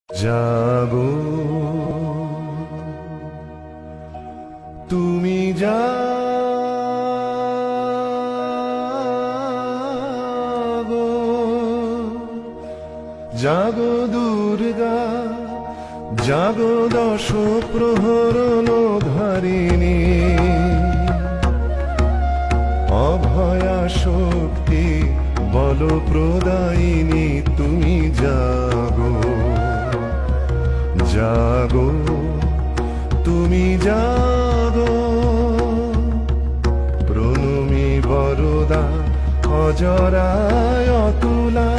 জাগো তুমি জাগো, জাগো দুর্গা, জাগো দশ প্রহরণ ধারিণী, অভয়া শক্তি বল প্রদায়িনী তুমি জাগো, জাগো তুমি জাগো। প্রণমী বরদা অজরায় অতুলা,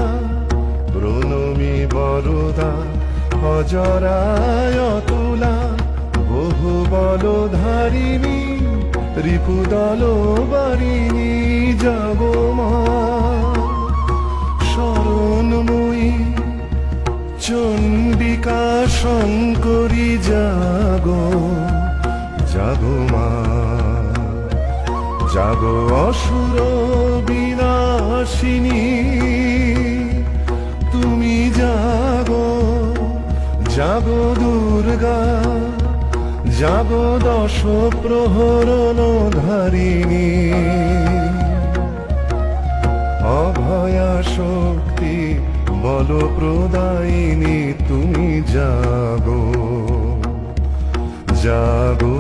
প্রণমী বরদা অজরায় অতুলা, বহু বল ধারিণী রিপুদল বারিণী জাগো মা। শরণময়ী চণ্ডিকা শঙ্করী জাগো, জাগো মা, জাগো অসুর বিনাশিনী তুমি জাগো, জাগো দুর্গা, জাগো দশ প্রহরণ ধারিণী, অভয়া শক্তি বল প্রদায়িনী তুমি জাগো, জাগো